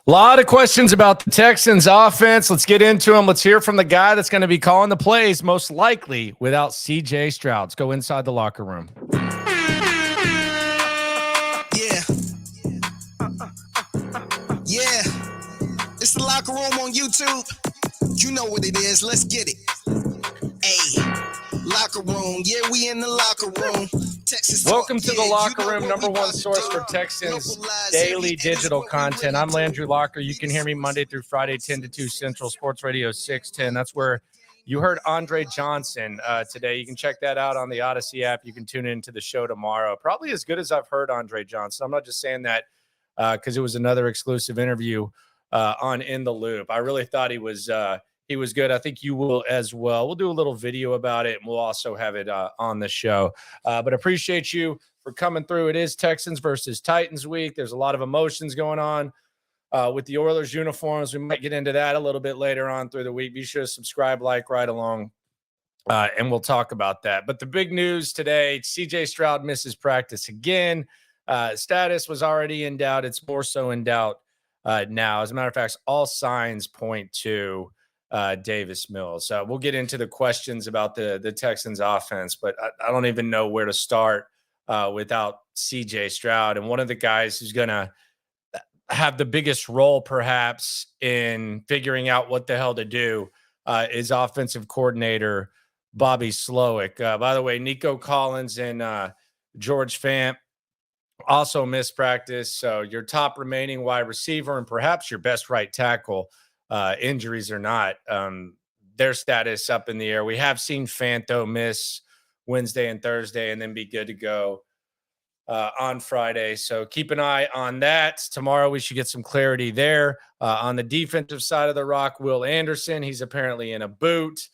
A lot of questions about the Texans offense. Let's get into them. Let's hear from the guy that's going to be calling the plays, most likely without CJ Stroud. Let's go inside the locker room. Yeah. It's the locker room on YouTube. You know what it is. Let's get it. Hey, locker room. Yeah, we in the locker room. Texas Welcome talk. to the locker room, number one source for Texans daily digital content. I'm Landry Locker. You can hear me Monday through Friday, 10 to 2 Central, Sports Radio 610. That's where you heard Andre Johnson today. You can check that out on the Odyssey app. You can tune into the show tomorrow. Probably as good as I've heard Andre Johnson. I'm not just saying that because it was another exclusive interview on In the Loop. I really thought he was good. I think you will as well. We'll do a little video about it, and we'll also have it on the show. But appreciate you for coming through. It is Texans versus Titans week. There's a lot of emotions going on with the Oilers uniforms. We might get into that a little bit later on through the week. Be sure to subscribe, like, right along, and we'll talk about that. But the big news today, CJ Stroud misses practice again. Status was already in doubt. It's more so in doubt now. As a matter of fact, all signs point to Davis Mills. We'll get into the questions about the Texans offense, but I don't even know where to start without CJ Stroud. And one of the guys who's going to have the biggest role perhaps in figuring out what the hell to do is offensive coordinator Bobby Slowik. By the way, Nico Collins and George Fant also missed practice. So your top remaining wide receiver and perhaps your best right tackle, injuries or not, their status up in the air. We have seen Fant, though, miss Wednesday and Thursday and then be good to go on Friday. So keep an eye on that. Tomorrow we should get some clarity there. On the defensive side of the rock, Will Anderson, he's apparently in a boot.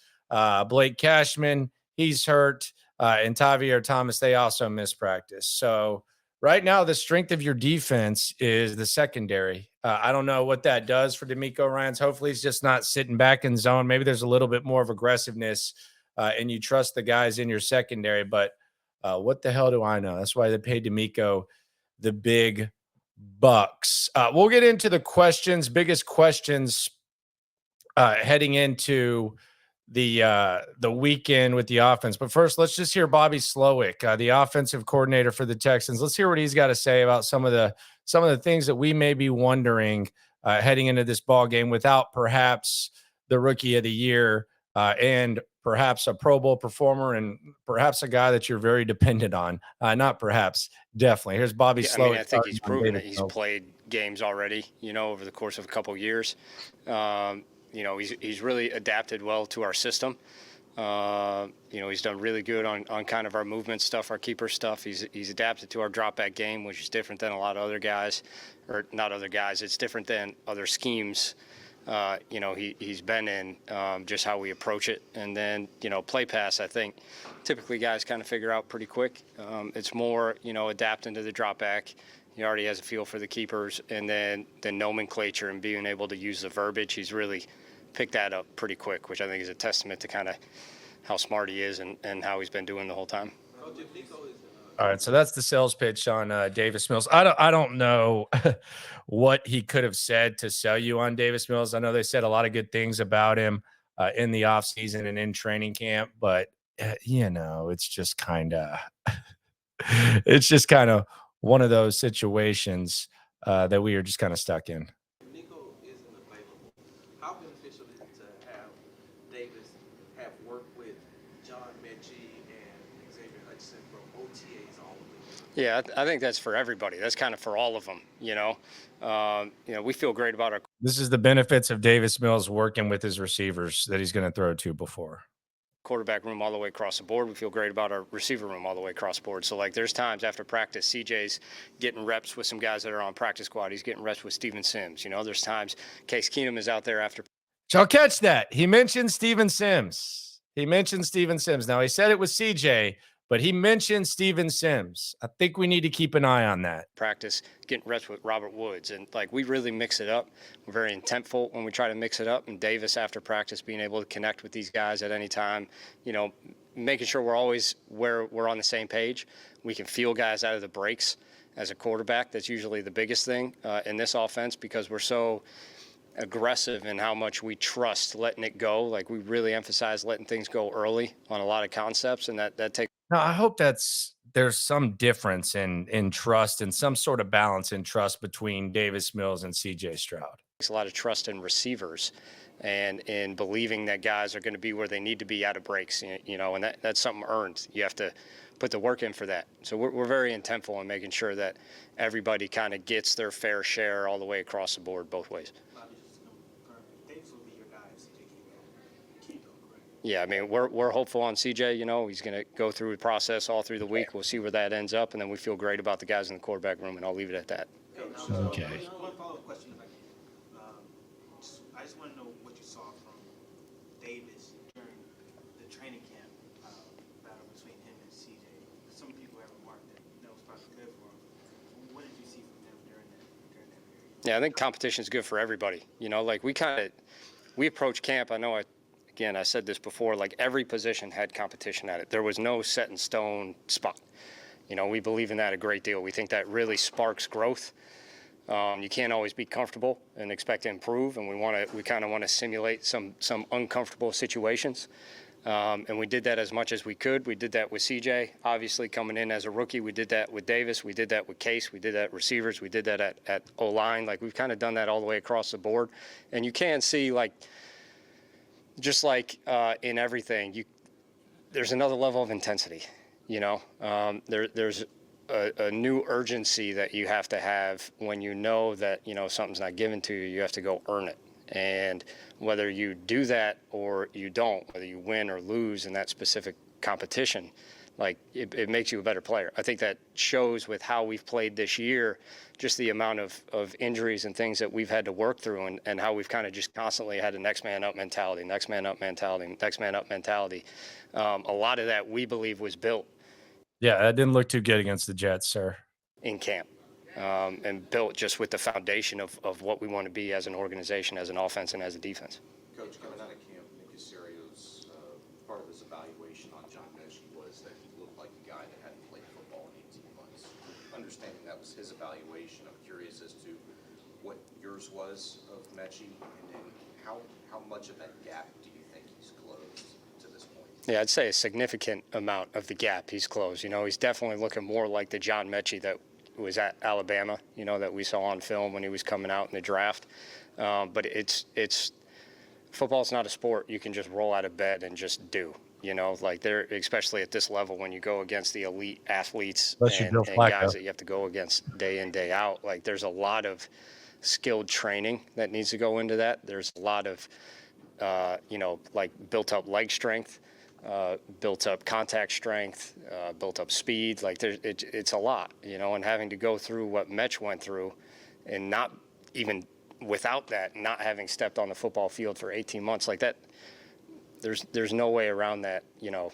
Blake Cashman, he's hurt. And Tavier Thomas, they also missed practice. So right now, the strength of your defense is the secondary. I don't know what that does for D'Amico Ryans. Hopefully, he's just not sitting back in zone. Maybe there's a little bit more of aggressiveness, and you trust the guys in your secondary. But what the hell do I know? That's why they paid D'Amico the big bucks. We'll get into the biggest questions heading into the weekend with the offense. But first, let's just hear Bobby Slowik, the offensive coordinator for the Texans. Let's hear what he's got to say about some of the things that we may be wondering heading into this ball game without perhaps the rookie of the year and perhaps a Pro Bowl performer and perhaps a guy that you're very dependent on. Not perhaps, definitely. Here's Bobby Slowik. I mean, I think he's proven that he's played games already, over the course of a couple of years. He's really adapted well to our system. He's done really good on kind of our movement stuff, our keeper stuff. He's adapted to our drop back game, which is different than a lot of other guys, or not other guys. It's different than other schemes. He's been in just how we approach it. And then, play pass, I think typically guys kind of figure out pretty quick. It's more, adapting to the drop back. He already has a feel for the keepers, and then the nomenclature and being able to use the verbiage. He's really picked that up pretty quick, which I think is a testament to kind of how smart he is and how he's been doing the whole time. All right, so that's the sales pitch on Davis Mills. I don't know what he could have said to sell you on Davis Mills. I know they said a lot of good things about him in the offseason and in training camp, but it's just kind of one of those situations that we are just kind of stuck in. Nico isn't available. How beneficial is it to have Davis have worked with John Mechie and Xavier Hutchinson from OTAs all of them? Yeah, I think that's for everybody. That's kind of for all of them, we feel great about our. This is the benefits of Davis Mills working with his receivers that he's going to throw to before. Quarterback room all the way across the board. We feel great about our receiver room all the way across the board. So, there's times after practice, CJ's getting reps with some guys that are on practice squad. He's getting reps with Steven Sims. There's times Case Keenum is out there after. Y'all catch that? He mentioned Steven Sims. Now, he said it was CJ, but he mentioned Steven Sims. I think we need to keep an eye on that. Practice, getting reps with Robert Woods. And, we really mix it up. We're very intentful when we try to mix it up. And Davis, after practice, being able to connect with these guys at any time, making sure we're always where we're on the same page. We can feel guys out of the breaks. as a quarterback. That's usually the biggest thing in this offense, because we're so aggressive in how much we trust letting it go. Like, we really emphasize letting things go early on a lot of concepts, and that takes No, I hope there's some difference in trust and some sort of balance in trust between Davis Mills and CJ Stroud. a lot of trust in receivers and in believing that guys are going to be where they need to be out of breaks, and that's something earned. You have to put the work in for that. So we're very intentful in making sure that everybody kind of gets their fair share all the way across the board, both ways. Yeah, I mean, we're hopeful on CJ. He's going to go through the process all through the week. We'll see where that ends up, and then we feel great about the guys in the quarterback room, and I'll leave it at that. Okay. One follow-up question, if I can. I just want to know what you saw from Davis during the training camp battle between him and CJ. Some people have remarked that was probably good for him. What did you see from him during that period? Yeah, I think competition is good for everybody. Like, we approach camp. I said this before, like, every position had competition at it. There was no set in stone spot. We believe in that a great deal. We think that really sparks growth. You can't always be comfortable and expect to improve, and we kind of want to simulate some uncomfortable situations. And we did that as much as we could. We did that with CJ, obviously coming in as a rookie. We did that with Davis. We did that with Case. We did that at receivers. We did that at O-line. Like, we've kind of done that all the way across the board. And you can see, like, just like in everything, there's another level of intensity. There's a new urgency that you have to have when you know that something's not given to you. You have to go earn it. And whether you do that or you don't, whether you win or lose in that specific competition, like, it makes you a better player. I think that shows with how we've played this year, just the amount of injuries and things that we've had to work through, and how we've kind of just constantly had a next man up mentality. A lot of that, we believe, was built. Yeah, that didn't look too good against the Jets, sir. In camp, and built just with the foundation of what we want to be as an organization, as an offense, and as a defense. Coach, coming out of camp, Nick Caserio's part of his evaluation on John Mechie was that he looked like a guy that hadn't played football in 18 months. Understanding that was his evaluation, I'm curious as to what yours was of Mechie, and then how much of that gap do you think he's closed to this point? Yeah, I'd say a significant amount of the gap he's closed. He's definitely looking more like the John Mechie that was at Alabama, that we saw on film when he was coming out in the draft. But it's football's not a sport you can just roll out of bed and just do. Like, they're, especially at this level, when you go against the elite athletes and guys that you have to go against day in, day out. Like, there's a lot of skilled training that needs to go into that. There's a lot of, like, built up leg strength, built up contact strength, built up speed. Like, it's a lot, and having to go through what Mech went through, and not even without that, not having stepped on the football field for 18 months like that, there's no way around that,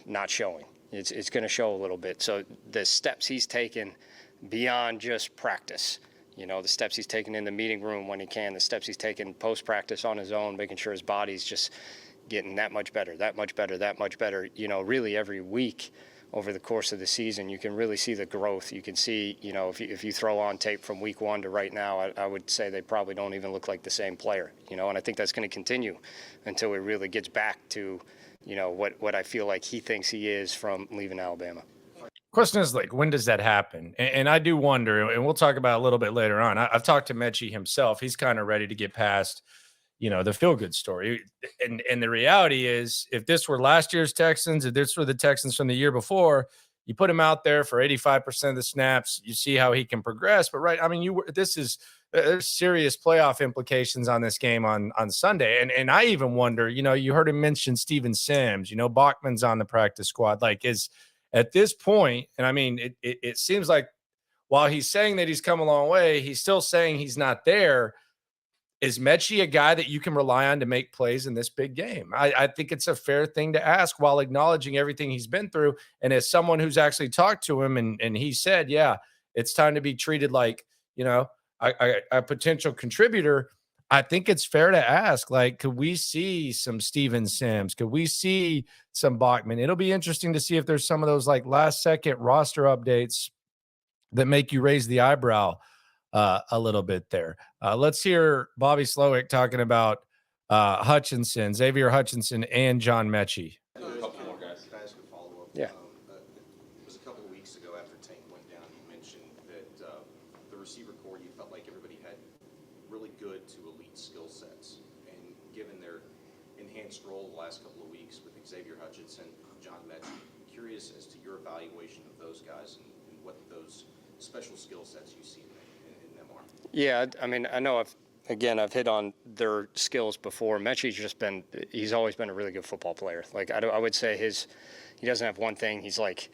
not showing. It's going to show a little bit. So the steps he's taken beyond just practice, the steps he's taken in the meeting room when he can, the steps he's taken post-practice on his own, making sure his body's just getting that much better, really every week over the course of the season. You can really see the growth. You can see, if you throw on tape from week 1 to right now, I would say they probably don't even look like the same player, and I think that's going to continue until he really gets back to, what I feel like he thinks he is from leaving Alabama. Question is, like, when does that happen? And I do wonder, and we'll talk about it a little bit later on. I've talked to Mechie himself. He's kind of ready to get past, the feel-good story. And the reality is, if this were last year's Texans, if this were the Texans from the year before, you put him out there for 85% of the snaps, you see how he can progress. But, right, I mean, there's serious playoff implications on this game on Sunday. And I even wonder, you heard him mention Steven Sims, Bachman's on the practice squad. Like, is at this point, and I mean, it seems like while he's saying that he's come a long way, he's still saying he's not there. Is Mechie a guy that you can rely on to make plays in this big game? I think it's a fair thing to ask while acknowledging everything he's been through. And as someone who's actually talked to him, and he said, yeah, it's time to be treated like, a potential contributor. I think it's fair to ask, like, could we see some Steven Sims? Could we see some Bachman? It'll be interesting to see if there's some of those, like, last second roster updates that make you raise the eyebrow a little bit there. Let's hear Bobby Slowik talking about Hutchinson, Xavier Hutchinson, and John Mechie. A couple more guys. Can I ask a follow-up? Yeah. It was a couple of weeks ago after Tank went down, you mentioned that the receiver core, you felt like everybody had really good to elite skill sets. And given their enhanced role the last couple of weeks with Xavier Hutchinson, John Mechie, curious as to your evaluation of those guys and what those special skill sets you see in them are. Yeah, I mean, I know I've hit on their skills before. Mechie's he's always been a really good football player. Like, I would say he doesn't have one thing he's like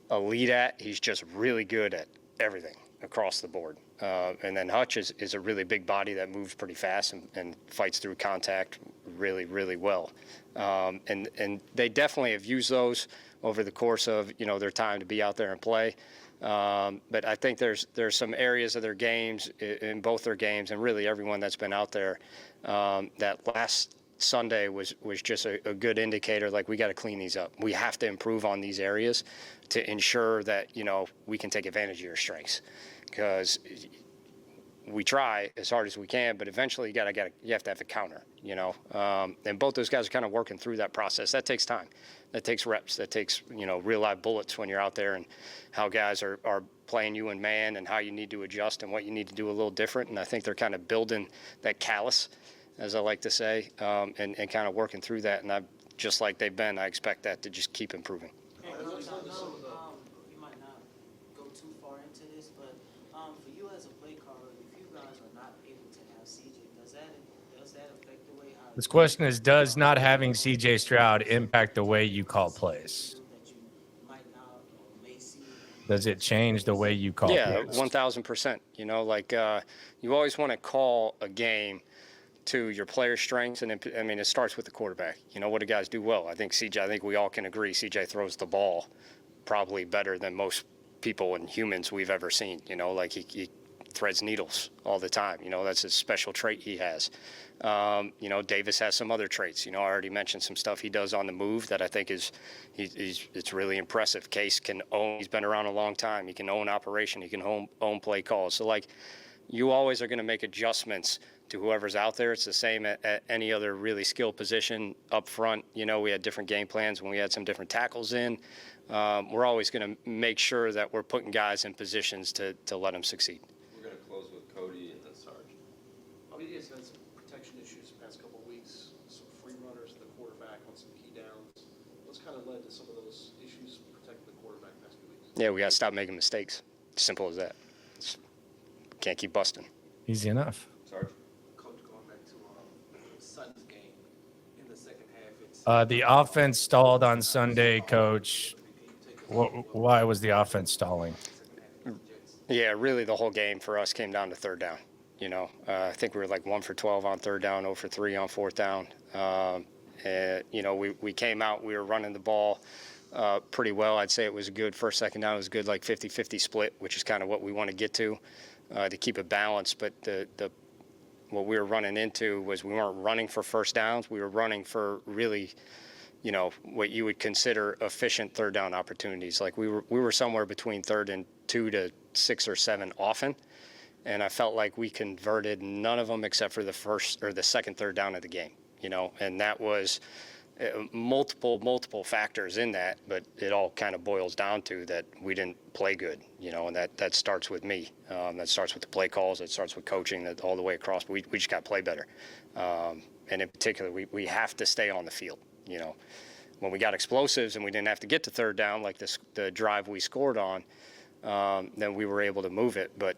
elite at. He's just really good at everything across the board. And then Hutch is a really big body that moves pretty fast and fights through contact really, really well. And they definitely have used those over the course of, their time to be out there and play. But I think there's some areas of their games, in both their games, and really everyone that's been out there, that last Sunday was just a good indicator. Like, we got to clean these up. We have to improve on these areas to ensure that, we can take advantage of your strengths, because we try as hard as we can, but eventually you have to have a counter, and both those guys are kind of working through that process. That takes time. That takes reps. That takes, real live bullets when you're out there, and how guys are playing you in man, and how you need to adjust and what you need to do a little different. And I think they're kind of building that callus, as I like to say, and kind of working through that. And just like they've been, I expect that to just keep improving. Hey, I know you might not go too far into this, but for you as a play caller, if you guys are not able to have CJ, does that affect the way how This question is, does not having CJ Stroud impact the way you call plays? that you might not or may see? Does it change the way you call Yeah, plays? 1,000%. You always want to call a game to your player strengths, and it starts with the quarterback. What do guys do well? I think we all can agree CJ throws the ball probably better than most people and humans we've ever seen. He threads needles all the time. That's a special trait he has. Davis has some other traits. I already mentioned some stuff he does on the move that I think it's really impressive. Case can own. He's been around a long time. He can own operation. He can own play calls. So, you always are going to make adjustments to whoever's out there. It's the same at any other really skilled position up front. We had different game plans when we had some different tackles in. We're always going to make sure that we're putting guys in positions to let them succeed. We're going to close with Cody and then Sarge. Bobby, you guys had some protection issues the past couple of weeks, some free runners to the quarterback on some key downs. What's kind of led to some of those issues protecting the quarterback the past few weeks? Yeah, we got to stop making mistakes. Simple as that. Can't keep busting. Easy enough. Sarge? Coach, going back to Sutton's game in the second half, The offense stalled on Sunday, Coach. Why was the offense stalling? Yeah, really the whole game for us came down to third down. I think we were like 1 for 12 on third down, 0 for 3 on fourth down. We came out, we were running the ball pretty well. I'd say it was a good first, second down. It was a good 50-50 split, which is kind of what we want to get to keep it balanced. But what we were running into was we weren't running for first downs. We were running for really, what you would consider efficient third down opportunities. Like we were somewhere between 3rd and 2 to 6 or 7 often. And I felt like we converted none of them except for the first or the second third down of the game, and that was multiple factors in that, but it all kind of boils down to that we didn't play good, and that starts with me. That starts with the play calls. That starts with coaching, that all the way across. But we just got to play better. And in particular, we have to stay on the field. When we got explosives and we didn't have to get to third down like the drive we scored on, then we were able to move it. But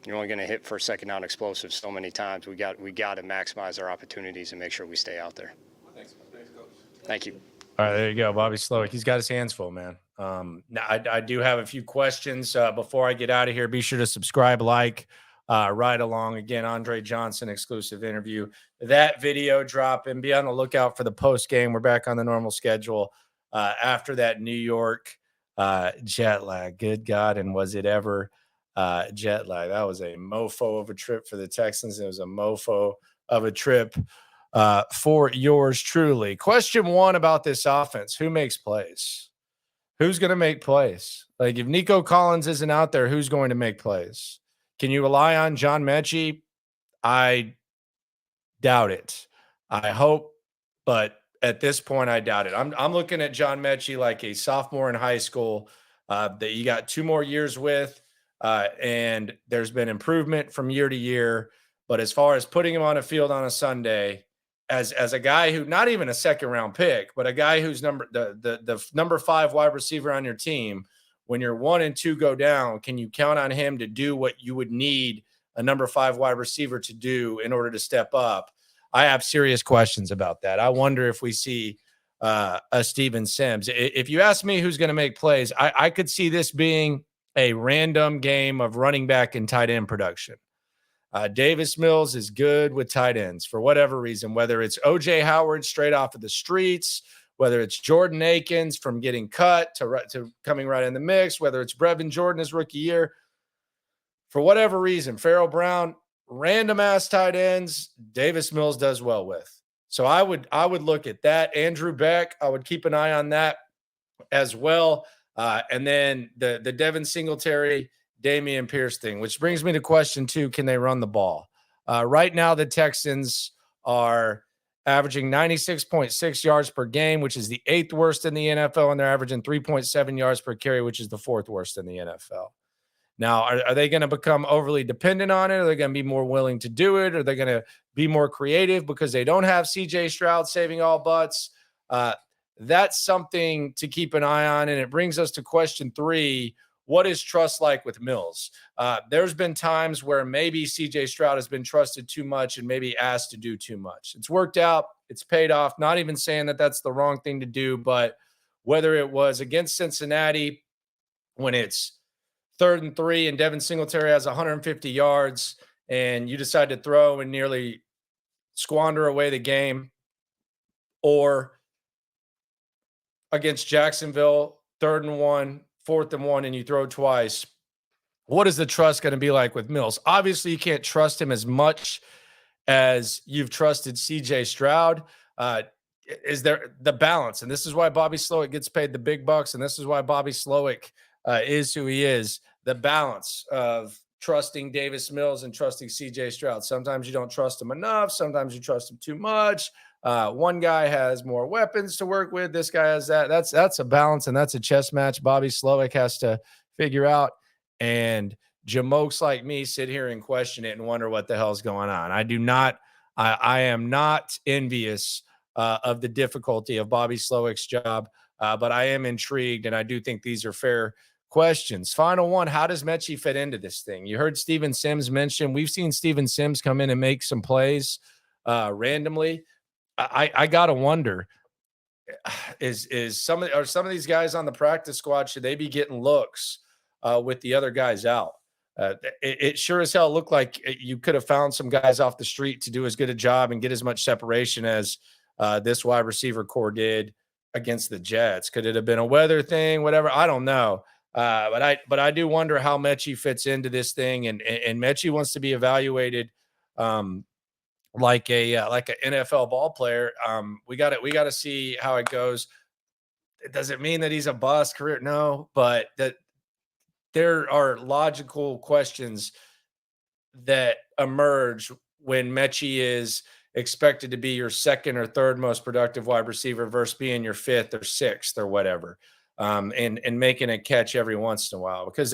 you're only going to hit for second down explosives so many times. We got to maximize our opportunities and make sure we stay out there. Thanks, Coach. Thank you. All right, there you go, Bobby Slowik. He's got his hands full, man. Now I do have a few questions before I get out of here. Be sure to subscribe, right along. Again, Andre Johnson exclusive interview. That video drop, and be on the lookout for the post game. We're back on the normal schedule after that New York jet lag. Good God, and was it ever jet lag? That was a mofo of a trip for the Texans. It was a mofo of a trip for yours truly. Question 1 about this offense: who makes plays? Who's going to make plays? Like if Nico Collins isn't out there, who's going to make plays? Can you rely on John Mechie? I doubt it. I hope, but at this point, I doubt it. I'm looking at John Mechie like a sophomore in high school that you got 2 more years with, and there's been improvement from year to year. But as far as putting him on a field on a Sunday, as a guy who not even a second round pick, but a guy who's the number 5 wide receiver on your team, when you're 1 and 2 go down, can you count on him to do what you would need a number 5 wide receiver to do in order to step up? I have serious questions about that. I wonder if we see a Steven Sims. If you ask me who's going to make plays, I could see this being a random game of running back and tight end production. Davis Mills is good with tight ends for whatever reason, whether it's OJ Howard straight off of the streets, whether it's Jordan Akins from getting cut to coming right in the mix, whether it's Brevin Jordan his rookie year. For whatever reason, Farrell Brown, random ass tight ends, Davis Mills does well with. So I would look at that. Andrew Beck, I would keep an eye on that as well. And then the Devin Singletary, Damian Pierce thing, which brings me to question 2, can they run the ball? Right now, the Texans are averaging 96.6 yards per game, which is the 8th worst in the NFL, and they're averaging 3.7 yards per carry, which is the 4th worst in the NFL. Now, are they going to become overly dependent on it? Are they going to be more willing to do it? Are they going to be more creative because they don't have CJ Stroud saving all butts? That's something to keep an eye on. And it brings us to question 3. What is trust like with Mills? There's been times where maybe CJ Stroud has been trusted too much and maybe asked to do too much. It's worked out. It's paid off. Not even saying that that's the wrong thing to do, but whether it was against Cincinnati when it's 3rd and 3 and Devin Singletary has 150 yards and you decide to throw and nearly squander away the game, or against Jacksonville, 3rd and 1, 4th and 1, and you throw twice. What is the trust going to be like with Mills? Obviously, you can't trust him as much as you've trusted CJ Stroud. Is there the balance? And this is why Bobby Slowik gets paid the big bucks, and this is why Bobby Slowik is who he is. The balance of trusting Davis Mills and trusting CJ Stroud. Sometimes you don't trust him enough. Sometimes you trust him too much. One guy has more weapons to work with. This guy has that. That's a balance, and that's a chess match Bobby Slowik has to figure out. And jamokes like me sit here and question it and wonder what the hell's going on. I am not envious of the difficulty of Bobby Slowik's job, but I am intrigued, and I do think these are fair questions. Final one, how does Mechie fit into this thing? You heard Steven Sims mention. We've seen Steven Sims come in and make some plays randomly. I gotta wonder, are some of these guys on the practice squad, should they be getting looks with the other guys out? It sure as hell looked like you could have found some guys off the street to do as good a job and get as much separation as this wide receiver core did against the Jets. Could it have been a weather thing? Whatever, I don't know. But I do wonder how Mechie fits into this thing, and Mechie wants to be evaluated like an NFL ball player. We got to see how it goes. It doesn't mean that he's a bust career, no, but that there are logical questions that emerge when Mechie is expected to be your 2nd or 3rd most productive wide receiver versus being your 5th or 6th or whatever. And making a catch every once in a while, because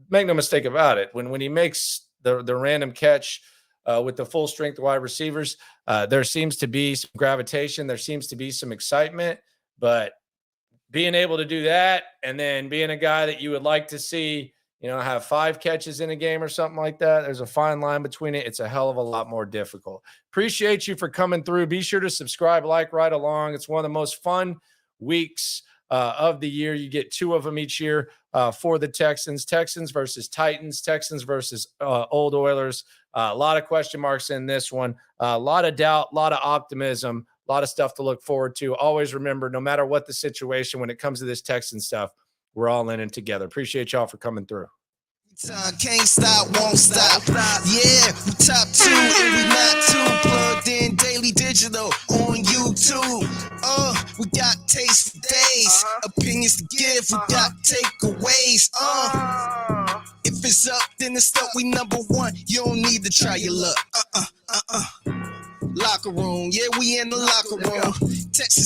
make no mistake about it, when he makes the random catch with the full strength wide receivers, there seems to be some gravitation, there seems to be some excitement, but being able to do that and then being a guy that you would like to see, have 5 catches in a game or something like that, there's a fine line between it. It's a hell of a lot more difficult. Appreciate you for coming through. Be sure to subscribe, like, right along. It's one of the most fun weeks of the year. You get 2 of them each year for the Texans. Texans versus Titans, Texans versus Old Oilers. A lot of question marks in this one. A lot of doubt, a lot of optimism, a lot of stuff to look forward to. Always remember, no matter what the situation, when it comes to this Texan stuff, we're all in it together. Appreciate y'all for coming through. Can't stop, won't stop. Yeah, we top 2 and we not too plugged in daily digital on YouTube. We got taste for days, opinions to give, we got takeaways. to try your luck. Locker room, yeah, we in the locker room. Texas